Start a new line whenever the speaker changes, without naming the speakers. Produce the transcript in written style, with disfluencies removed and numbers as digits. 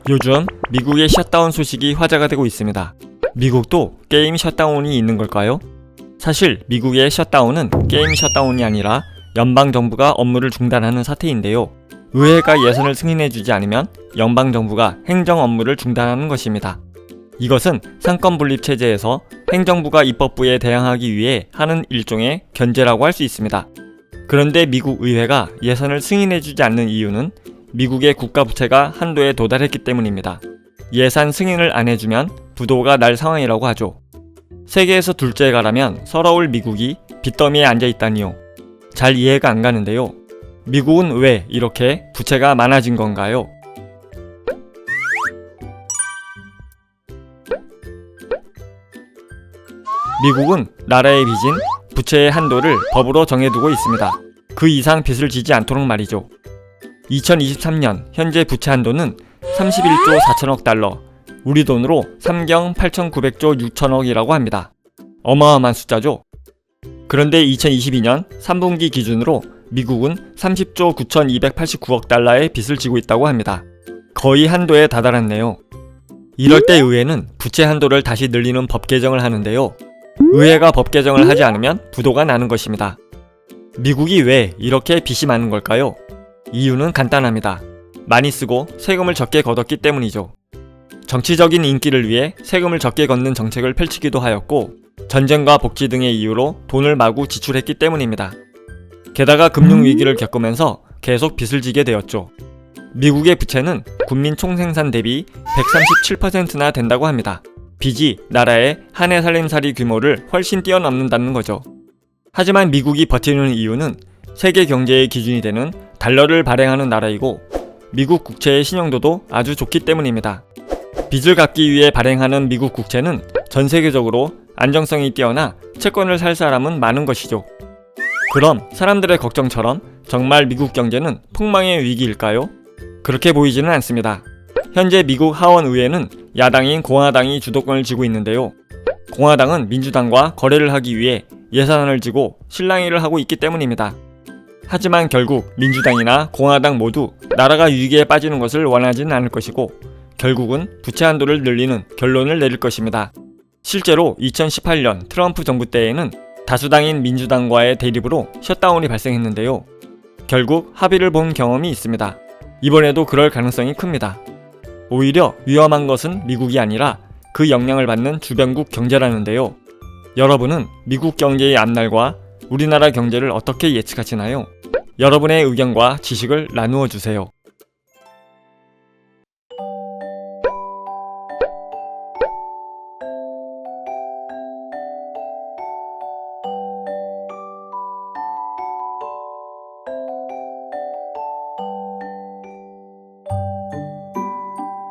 요즘 미국의 셧다운 소식이 화제가 되고 있습니다. 미국도 게임 셧다운이 있는 걸까요? 사실 미국의 셧다운은 게임 셧다운이 아니라 연방정부가 업무를 중단하는 사태인데요. 의회가 예산을 승인해주지 않으면 연방정부가 행정 업무를 중단하는 것입니다. 이것은 상권분립체제에서 행정부가 입법부에 대항하기 위해 하는 일종의 견제라고 할 수 있습니다. 그런데 미국 의회가 예산을 승인해주지 않는 이유는 미국의 국가부채가 한도에 도달했기 때문입니다. 예산 승인을 안 해주면 부도가 날 상황이라고 하죠. 세계에서 둘째에 가라면 서러울 미국이 빚더미에 앉아있다니요. 잘 이해가 안 가는데요. 미국은 왜 이렇게 부채가 많아진 건가요? 미국은 나라의 빚인 부채의 한도를 법으로 정해두고 있습니다. 그 이상 빚을 지지 않도록 말이죠. 2023년 현재 부채 한도는 31조 4천억 달러, 우리 돈으로 3경 8,900조 6천억이라고 합니다. 어마어마한 숫자죠. 그런데 2022년 3분기 기준으로 미국은 30조 9,289억 달러의 빚을 지고 있다고 합니다. 거의 한도에 다다랐네요. 이럴 때 의회는 부채 한도를 다시 늘리는 법 개정을 하는데요. 의회가 법 개정을 하지 않으면 부도가 나는 것입니다. 미국이 왜 이렇게 빚이 많은 걸까요? 이유는 간단합니다. 많이 쓰고 세금을 적게 걷었기 때문이죠. 정치적인 인기를 위해 세금을 적게 걷는 정책을 펼치기도 하였고, 전쟁과 복지 등의 이유로 돈을 마구 지출했기 때문입니다. 게다가 금융위기를 겪으면서 계속 빚을 지게 되었죠. 미국의 부채는 국민 총생산 대비 137%나 된다고 합니다. 빚이 나라의 한 해 살림살이 규모를 훨씬 뛰어넘는다는 거죠. 하지만 미국이 버티는 이유는 세계 경제의 기준이 되는 달러를 발행하는 나라이고, 미국 국채의 신용도도 아주 좋기 때문입니다. 빚을 갚기 위해 발행하는 미국 국채는 전 세계적으로 안정성이 뛰어나 채권을 살 사람은 많은 것이죠. 그럼 사람들의 걱정처럼 정말 미국 경제는 폭망의 위기일까요? 그렇게 보이지는 않습니다. 현재 미국 하원의회는 야당인 공화당이 주도권을 쥐고 있는데요. 공화당은 민주당과 거래를 하기 위해 예산안을 지고 실랑이를 하고 있기 때문입니다. 하지만 결국 민주당이나 공화당 모두 나라가 위기에 빠지는 것을 원하지는 않을 것이고, 결국은 부채 한도를 늘리는 결론을 내릴 것입니다. 실제로 2018년 트럼프 정부 때에는 다수당인 민주당과의 대립으로 셧다운이 발생했는데요. 결국 합의를 본 경험이 있습니다. 이번에도 그럴 가능성이 큽니다. 오히려 위험한 것은 미국이 아니라 그 영향을 받는 주변국 경제라는데요. 여러분은 미국 경제의 앞날과 우리나라 경제를 어떻게 예측하시나요? 여러분의 의견과 지식을 나누어 주세요.